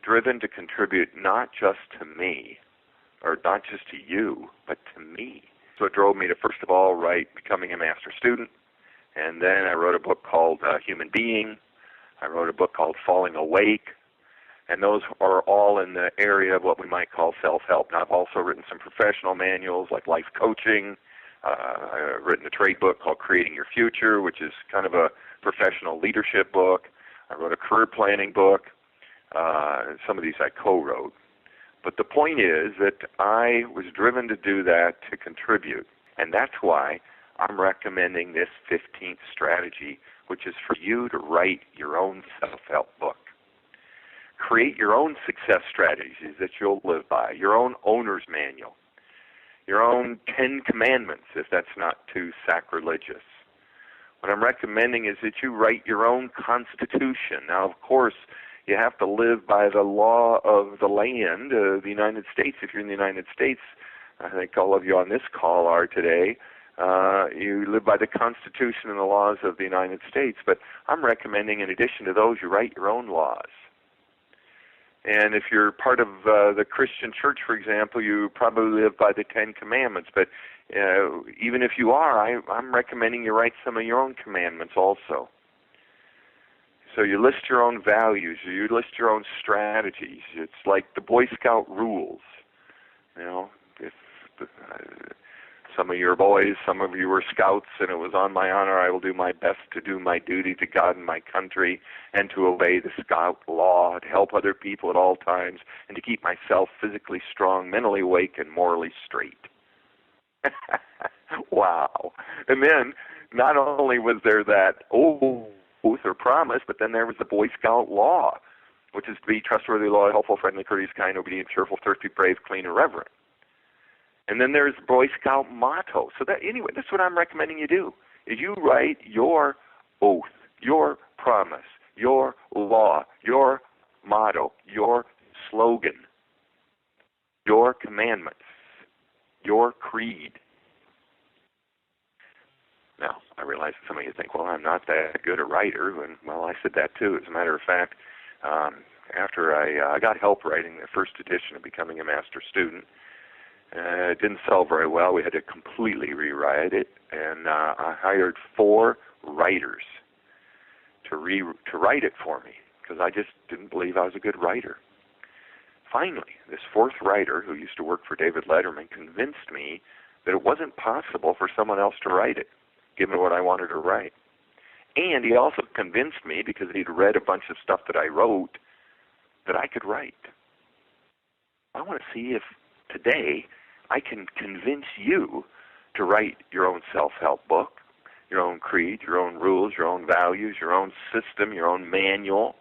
driven to contribute not just to me, or not just to you, but to me. So it drove me to, first of all, write Becoming a Master Student, and then I wrote a book called Human Being. I wrote a book called Falling Awake, and those are all in the area of what we might call self-help. Now, I've also written some professional manuals like life coaching. I've written a trade book called Creating Your Future, which is kind of a professional leadership book. I wrote a career planning book. Some of these I co-wrote. But the point is that I was driven to do that to contribute, and that's why I'm recommending this 15th strategy, which is for you to write your own self-help book. Create your own success strategies that you'll live by, your own owner's manual, your own 10 commandments, if that's not too sacrilegious. What I'm recommending is that you write your own constitution. Now, of course, you have to live by the law of the land, the United States. If you're in the United States, I think all of you on this call are today, you live by the Constitution and the laws of the United States. But I'm recommending, in addition to those, you write your own laws. And if you're part of the Christian church, for example, you probably live by the 10 commandments. But even if you are, I'm recommending you write some of your own commandments also. So you list your own values, you list your own strategies. It's like the Boy Scout rules. You know, if some of your boys, some of you were scouts, and it was on my honor, I will do my best to do my duty to God and my country, and to obey the scout law, to help other people at all times, and to keep myself physically strong, mentally awake, and morally straight. Wow. And then, not only was there that oath or promise, but then there was the Boy Scout law, which is to be trustworthy, loyal, helpful, friendly, courteous, kind, obedient, cheerful, thirsty, brave, clean, and reverent. And then there's the Boy Scout motto. So that, anyway, that's what I'm recommending you do, is you write your oath, your promise, your law, your motto, your slogan, your commandments, your creed. Now, I realize that some of you think, well, I'm not that good a writer. And, well, I said that too. As a matter of fact, after I got help writing the first edition of Becoming a Master Student, it didn't sell very well. We had to completely rewrite it. And I hired 4 writers to write it for me, because I just didn't believe I was a good writer. Finally, this 4th writer, who used to work for David Letterman, convinced me that it wasn't possible for someone else to write it, given what I wanted to write. And he also convinced me, because he'd read a bunch of stuff that I wrote, that I could write. I want to see if today I can convince you to write your own self-help book, your own creed, your own rules, your own values, your own system, your own manual.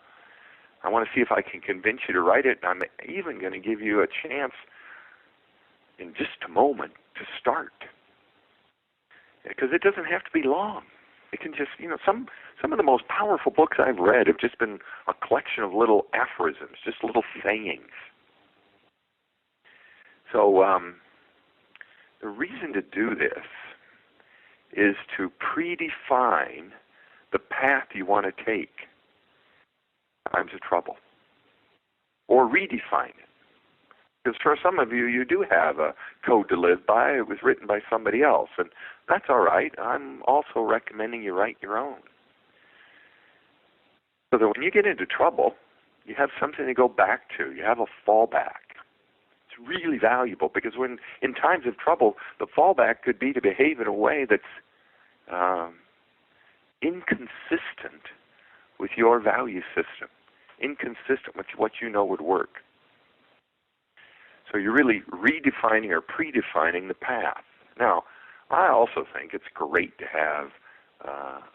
I want to see if I can convince you to write it. I'm even going to give you a chance in just a moment to start. Because it doesn't have to be long. It can just, some of the most powerful books I've read have just been a collection of little aphorisms, just little sayings. So the reason to do this is to predefine the path you want to take in times of trouble, or redefine it. Because for some of you, you do have a code to live by. It was written by somebody else, and that's all right. I'm also recommending you write your own, so that when you get into trouble, you have something to go back to. You have a fallback. It's really valuable, because when in times of trouble, the fallback could be to behave in a way that's inconsistent with your value system, inconsistent with what you know would work. So you're really redefining or predefining the path. Now, I also think it's great to have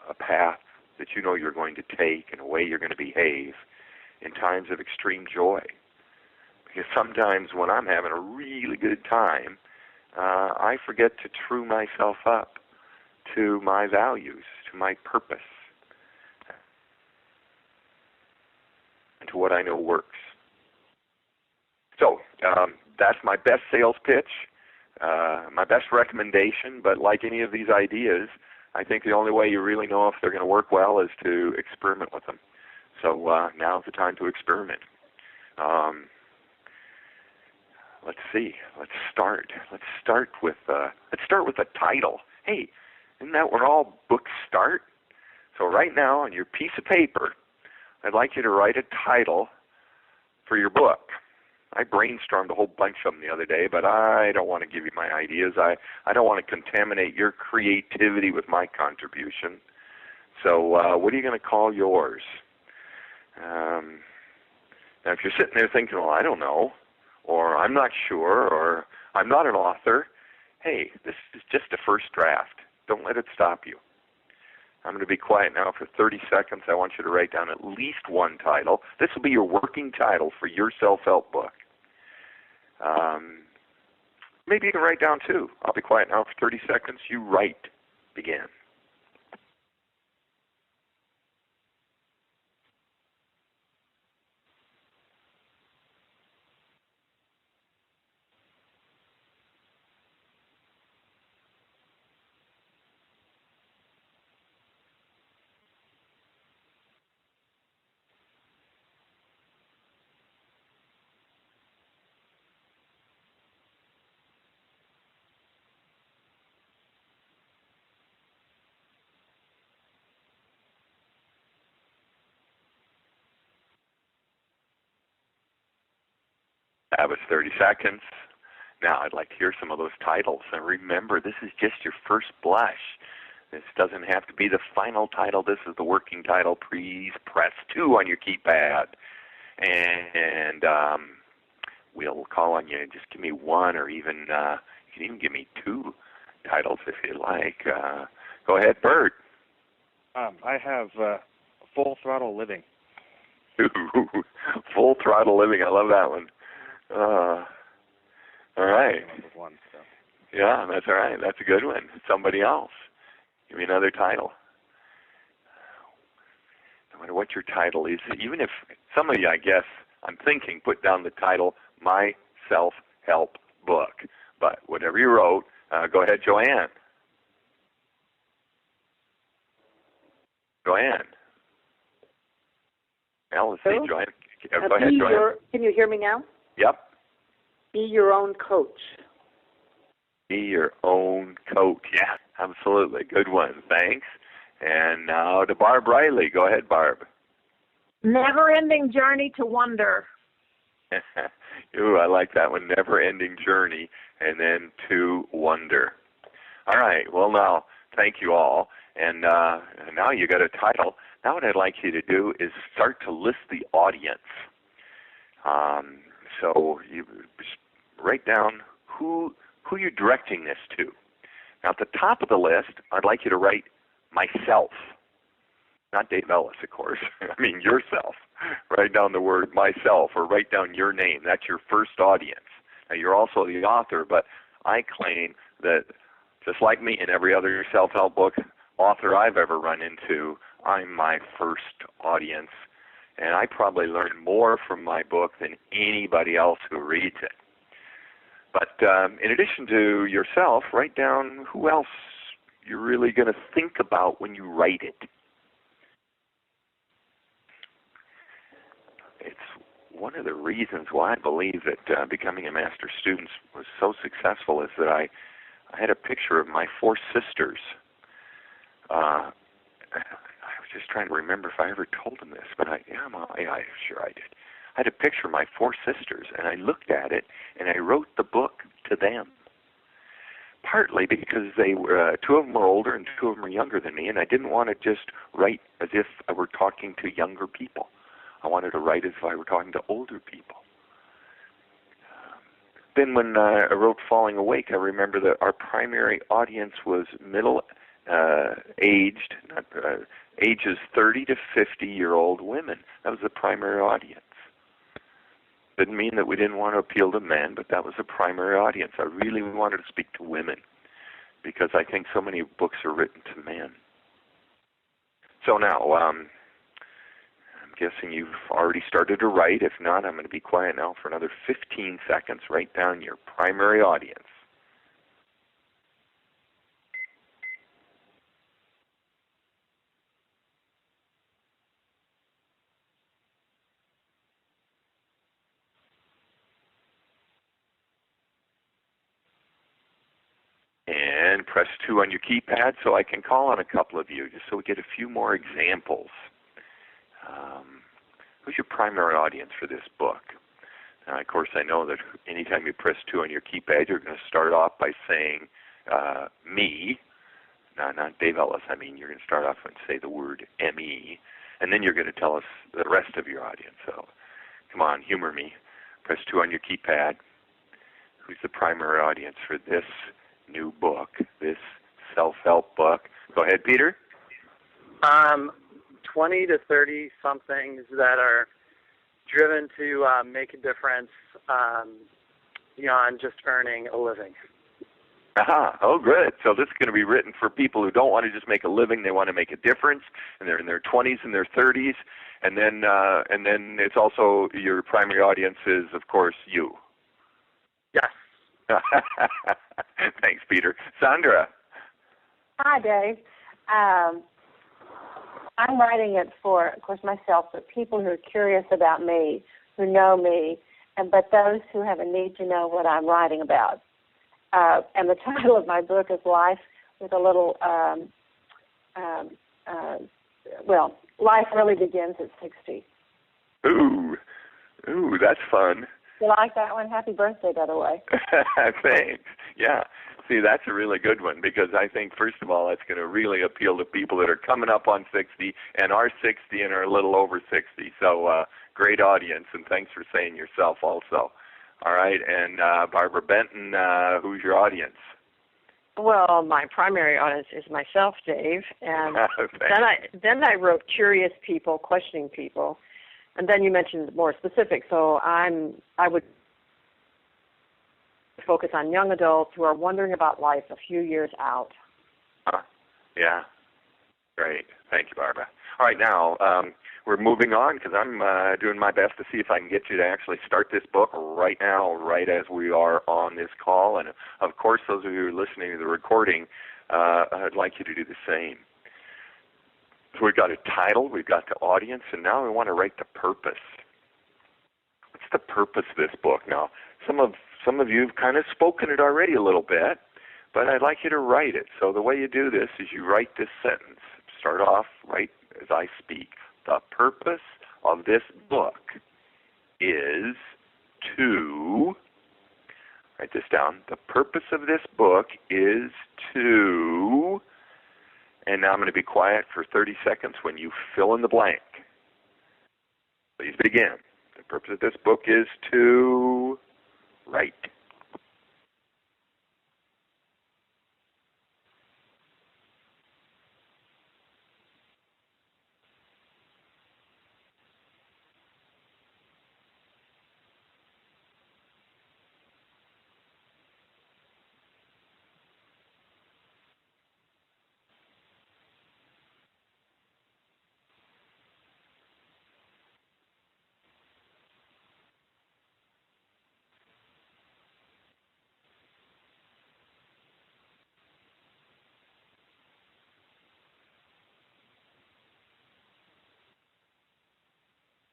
a path that you know you're going to take and a way you're going to behave in times of extreme joy. Because sometimes when I'm having a really good time, I forget to true myself up to my values, to my purpose, and to what I know works. So that's my best sales pitch, my best recommendation. But like any of these ideas, I think the only way you really know if they're going to work well is to experiment with them. So now's the time to experiment. Um, let's see. Let's start. Let's start with a title. Hey, isn't that where all books start? So right now on your piece of paper, I'd like you to write a title for your book. I brainstormed a whole bunch of them the other day, but I don't want to give you my ideas. I don't want to contaminate your creativity with my contribution. So what are you going to call yours? Now, if you're sitting there thinking, well, I don't know, or I'm not sure, or I'm not an author, hey, this is just a first draft. Don't let it stop you. I'm going to be quiet now for 30 seconds. I want you to write down at least one title. This will be your working title for your self-help book. Maybe you can write down two. I'll be quiet now for 30 seconds. You write. Begin. That was 30 seconds. Now I'd like to hear some of those titles. And remember, this is just your first blush. This doesn't have to be the final title. This is the working title. Please press 2 on your keypad. And we'll call on you. Just give me one, or even you can even give me 2 titles if you like. Go ahead, Bert. I have Full Throttle Living. Full Throttle Living. I love that one. All right. Yeah, that's all right. That's a good one. Somebody else. Give me another title. No matter what your title is, even if some of you, I guess, I'm thinking, put down the title, My Self-Help Book. But whatever you wrote, go ahead, Joanne. Joanne. Well, let's see, Joanne. Go ahead, Joanne. Can you hear me now? Yep. Be your own coach. Be your own coach. Yeah, absolutely. Good one. Thanks. And now to Barb Riley. Go ahead, Barb. Never-ending journey to wonder. Ooh, I like that one. Never-ending journey, and then to wonder. All right. Well, now, thank you all. And now you got a title. Now what I'd like you to do is start to list the audience. So you write down who you're directing this to. Now at the top of the list, I'd like you to write myself. Not Dave Ellis, of course. I mean yourself. Write down the word myself, or write down your name. That's your first audience. Now you're also the author, but I claim that just like me and every other self-help book author I've ever run into, I'm my first audience. And I probably learn more from my book than anybody else who reads it. But in addition to yourself, write down who else you're really going to think about when you write it. It's one of the reasons why I believe that becoming a master student was so successful is that I had a picture of my 4 sisters. I was just trying to remember if I ever told them this, but I'm sure I did. I had a picture of my 4 sisters, and I looked at it, and I wrote the book to them. Partly because they were 2 of them were older and 2 of them were younger than me, and I didn't want to just write as if I were talking to younger people. I wanted to write as if I were talking to older people. Then when I wrote Falling Awake, I remember that our primary audience was middle-aged, ages 30 to 50-year-old women. That was the primary audience. Didn't mean that we didn't want to appeal to men, but that was the primary audience. I really wanted to speak to women because I think so many books are written to men. So now, I'm guessing you've already started to write. If not, I'm going to be quiet now for another 15 seconds. Write down your primary audience. then press 2 on your keypad so I can call on a couple of you, just so we get a few more examples. Who's your primary audience for this book? Now, of course, I know that anytime you press 2 on your keypad, you're going to start off by saying me. No, not Dave Ellis. I mean, you're going to start off and say the word M-E, and then you're going to tell us the rest of your audience. So, come on, humor me. Press 2 on your keypad. Who's the primary audience for this new book, this self-help book? Go ahead, Peter. 20 to 30 somethings that are driven to make a difference beyond just earning a living. Aha, oh good. So this is going to be written for people who don't want to just make a living, they want to make a difference, and they're in their 20s and their 30s, and then it's also your primary audience is, of course, you. Yes. Thanks, Peter. Sandra. Hi, Dave. I'm writing it for, of course, myself, but people who are curious about me, who know me, but those who have a need to know what I'm writing about. And the title of my book is Life with a little, Life Really Begins at 60. Ooh, that's fun. You like that one? Happy birthday, by the way. Thanks. Yeah. See, that's a really good one because I think, first of all, it's going to really appeal to people that are coming up on 60 and are 60 and are a little over 60. So great audience, and thanks for saying yourself also. All right, and Barbara Benton, who's your audience? Well, my primary audience is myself, Dave, and then I wrote curious people, questioning people, and then you mentioned more specific. So I would focus on young adults who are wondering about life a few years out. Yeah, great. Thank you, Barbara. All right, now we're moving on because I'm doing my best to see if I can get you to actually start this book right now, right as we are on this call. And, of course, those of you who are listening to the recording, I'd like you to do the same. So we've got a title, we've got the audience, and now we want to write the purpose. What's the purpose of this book? Now, some of you have kind of spoken it already a little bit, but I'd like you to write it. So the way you do this is you write this sentence. Start off right as I speak. The purpose of this book is to, write this down, the purpose of this book is to, and now I'm going to be quiet for 30 seconds when you fill in the blank. Please begin. The purpose of this book is to write.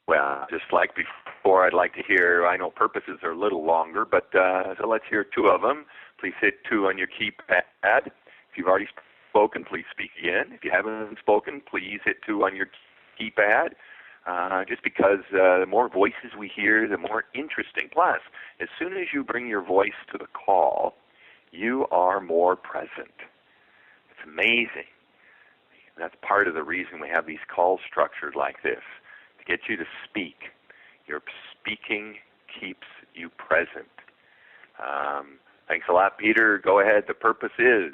Well, just like before, I'd like to hear, I know purposes are a little longer, but so let's hear 2 of them. Please hit 2 on your keypad. If you've already spoken, please speak again. If you haven't spoken, please hit 2 on your keypad. Just because the more voices we hear, the more interesting. Plus, as soon as you bring your voice to the call, you are more present. It's amazing. That's part of the reason we have these calls structured like this. Get you to speak. Your speaking keeps you present. Thanks a lot, Peter. Go ahead. The purpose is?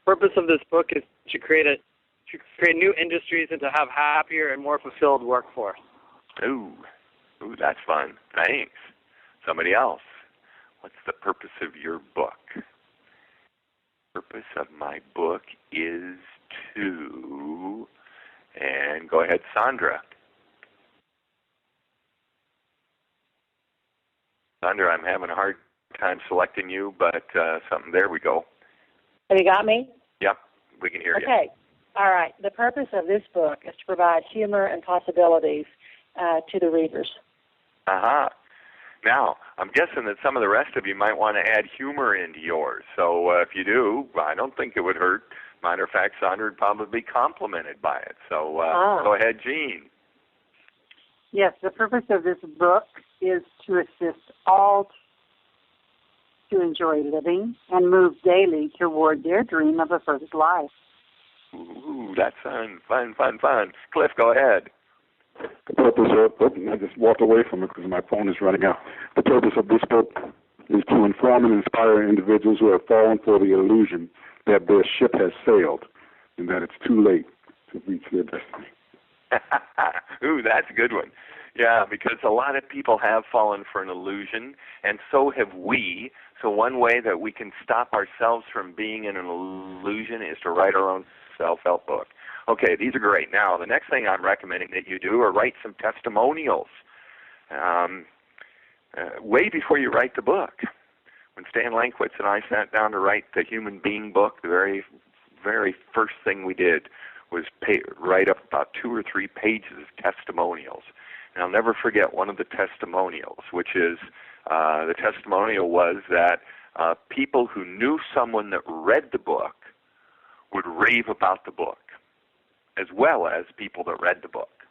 Purpose of this book is to create new industries and to have happier and more fulfilled workforce. Ooh, that's fun. Thanks. Somebody else. What's the purpose of your book? Purpose of my book is to, and go ahead, Sandra. Sandra, I'm having a hard time selecting you, but something. There we go. Have you got me? Yep, we can hear you. Okay. All right. The purpose of this book is to provide humor and possibilities to the readers. Aha. Now, I'm guessing that some of the rest of you might want to add humor into yours. So if you do, I don't think it would hurt. Matter of fact, Sandra would probably be complimented by it. So go ahead, Jean. Yes, the purpose of this book is to assist all to enjoy living and move daily toward their dream of a perfect life. Ooh, that's fun. Cliff, go ahead. The purpose of, I just walked away from it because my phone is running out. The purpose of this book is to inform and inspire individuals who have fallen for the illusion that their ship has sailed and that it's too late to reach their destiny. Ooh, that's a good one. Yeah, because a lot of people have fallen for an illusion, and so have we. So one way that we can stop ourselves from being in an illusion is to write our own self-help book. Okay, these are great. Now, the next thing I'm recommending that you do are write some testimonials way before you write the book. When Stan Lankwitz and I sat down to write the Human Being book, the very, very first thing we did was write up about 2 or 3 pages of testimonials. And I'll never forget one of the testimonials, which is the testimonial was that people who knew someone that read the book would rave about the book, as well as people that read the book.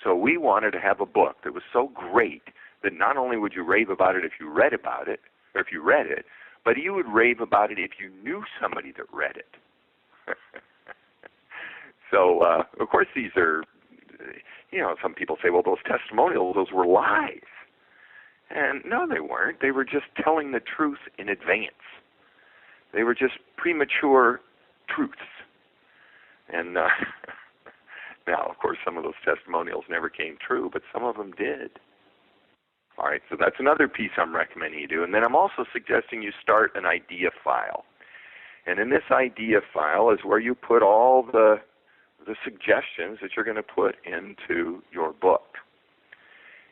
So we wanted to have a book that was so great that not only would you rave about it if you read about it, or if you read it, but you would rave about it if you knew somebody that read it. So, of course, these are, some people say, well, those testimonials, those were lies. And no, they weren't. They were just telling the truth in advance. They were just premature truths. And now, of course, some of those testimonials never came true, but some of them did. All right, so that's another piece I'm recommending you do. And then I'm also suggesting you start an idea file. And in this idea file is where you put all the suggestions that you're going to put into your book,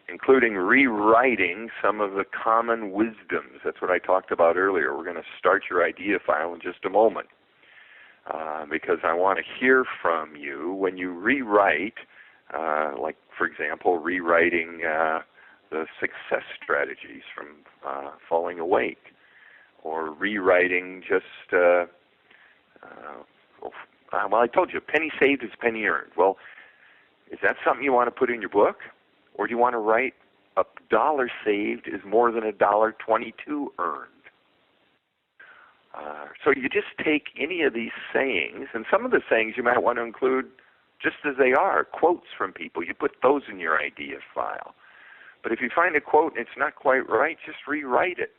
including rewriting some of the common wisdoms. That's what I talked about earlier. We're going to start your idea file in just a moment because I want to hear from you when you rewrite, like, for example, rewriting the success strategies from Falling Awake, or rewriting just, well, I told you, penny saved is penny earned. Well, is that something you want to put in your book? Or do you want to write $1 saved is more than $1.22 earned? So you just take any of these sayings, and some of the sayings you might want to include just as they are, quotes from people. You put those in your idea file. But if you find a quote and it's not quite right, just rewrite it.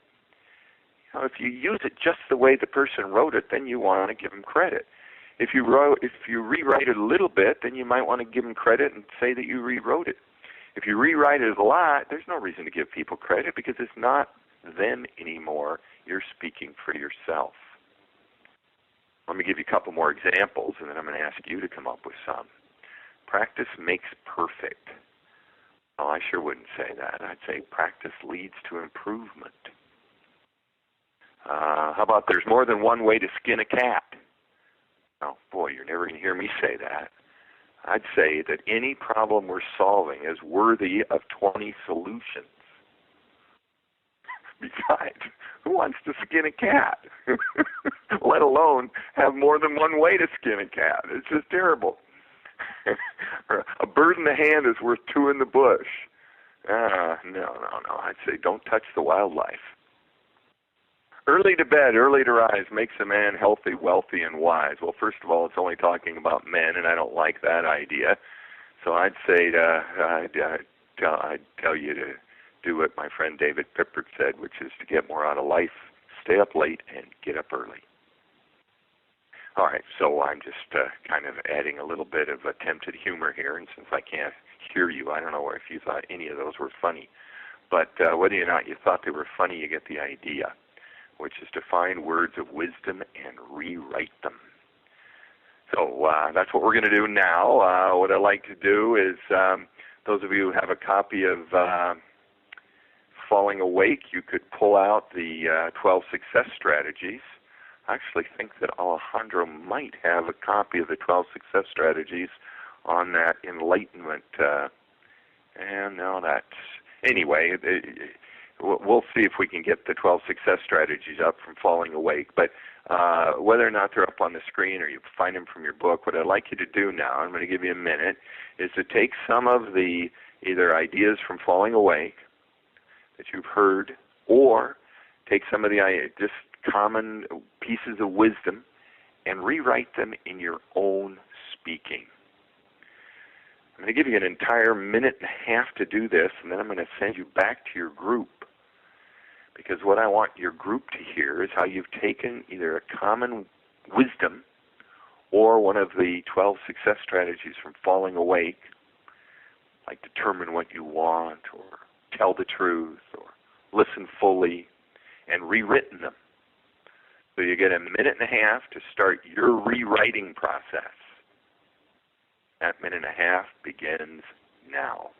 If you use it just the way the person wrote it, then you want to give them credit. If you rewrite it a little bit, then you might want to give them credit and say that you rewrote it. If you rewrite it a lot, there's no reason to give people credit because it's not them anymore. You're speaking for yourself. Let me give you a couple more examples, and then I'm going to ask you to come up with some. Practice makes perfect. Well, I sure wouldn't say that. I'd say practice leads to improvement. How about there's more than one way to skin a cat? Oh, boy, you're never going to hear me say that. I'd say that any problem we're solving is worthy of 20 solutions. Besides, who wants to skin a cat? Let alone have more than one way to skin a cat. It's just terrible. A bird in the hand is worth 2 in the bush. No. I'd say don't touch the wildlife. Early to bed, early to rise makes a man healthy, wealthy, and wise. Well, first of all, it's only talking about men, and I don't like that idea. So I'd say I'd tell you to do what my friend David Pippert said, which is to get more out of life, stay up late, and get up early. All right, so I'm just kind of adding a little bit of attempted humor here, and since I can't hear you, I don't know if you thought any of those were funny. But whether or not you thought they were funny, you get the idea, which is to find words of wisdom and rewrite them. So that's what we're going to do now. What I'd like to do is, those of you who have a copy of Falling Awake, you could pull out the 12 success strategies. I actually think that Alejandro might have a copy of the 12 success strategies on that enlightenment. And now that's, anyway, we'll see if we can get the 12 success strategies up from Falling Awake. But whether or not they're up on the screen or you find them from your book, what I'd like you to do now, I'm going to give you a minute, is to take some of the either ideas from Falling Awake that you've heard, or take some of the just common pieces of wisdom and rewrite them in your own speaking. I'm going to give you an entire minute and a half to do this, and then I'm going to send you back to your group, because what I want your group to hear is how you've taken either a common wisdom or one of the 12 success strategies from Falling Awake, like determine what you want, or tell the truth, or listen fully, and rewritten them. So you get a minute and a half to start your rewriting process. That minute and a half begins now.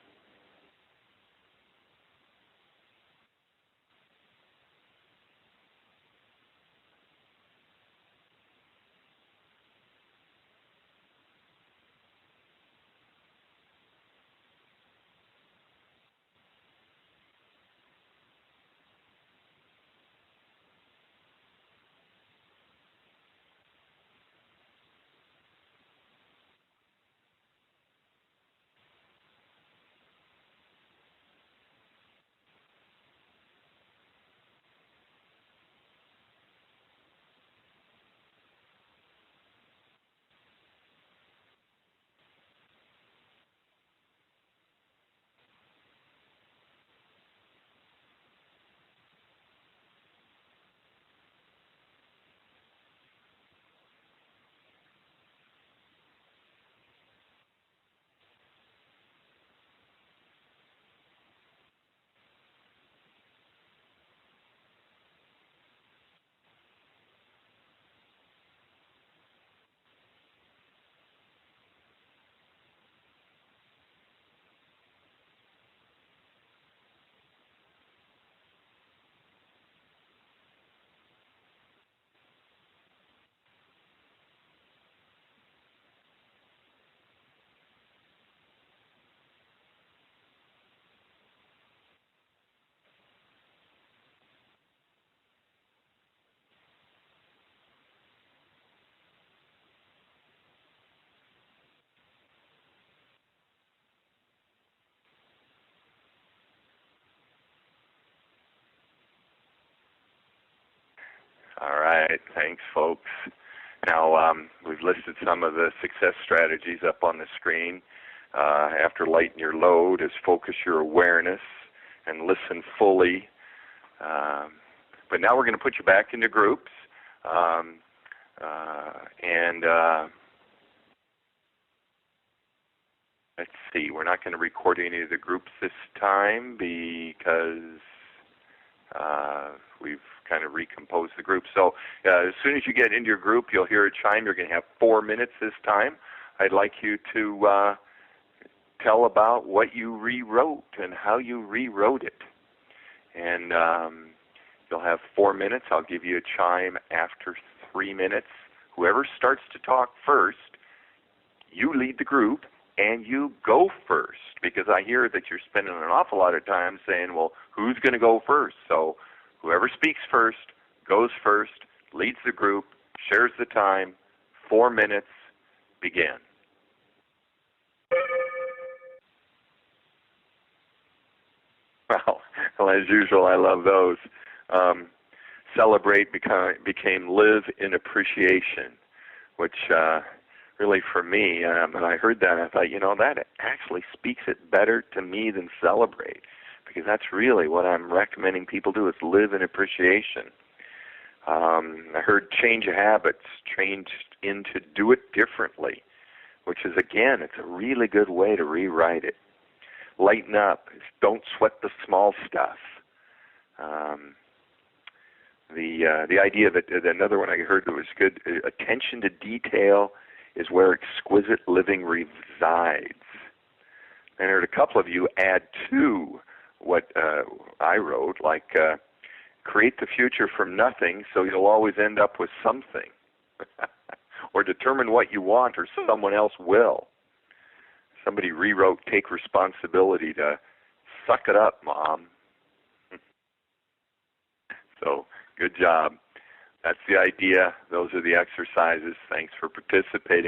All right, thanks, folks. Now, we've listed some of the success strategies up on the screen. After lighten your load is focus your awareness and listen fully. But now we're going to put you back into groups. Let's see, we're not going to record any of the groups this time because we've kind of recomposed the group. So as soon as you get into your group, you'll hear a chime. You're going to have 4 minutes this time. I'd like you to tell about what you rewrote and how you rewrote it. And you'll have 4 minutes. I'll give you a chime after 3 minutes. Whoever starts to talk first, you lead the group and you go first, because I hear that you're spending an awful lot of time saying, well, who's going to go first? So whoever speaks first, goes first, leads the group, shares the time. 4 minutes, begin. Well, as usual, I love those. Celebrate became live in appreciation, which really for me, when I heard that, I thought, that actually speaks it better to me than celebrate, because that's really what I'm recommending people do, is live in appreciation. I heard change habits, change into do it differently, which is, again, it's a really good way to rewrite it. Lighten up. Don't sweat the small stuff. The idea that another one I heard that was good, attention to detail is where exquisite living resides. I heard a couple of you add to what I wrote, like create the future from nothing so you'll always end up with something. Or determine what you want or someone else will. Somebody rewrote take responsibility to suck it up, Mom. Good job. That's the idea. Those are the exercises. Thanks for participating.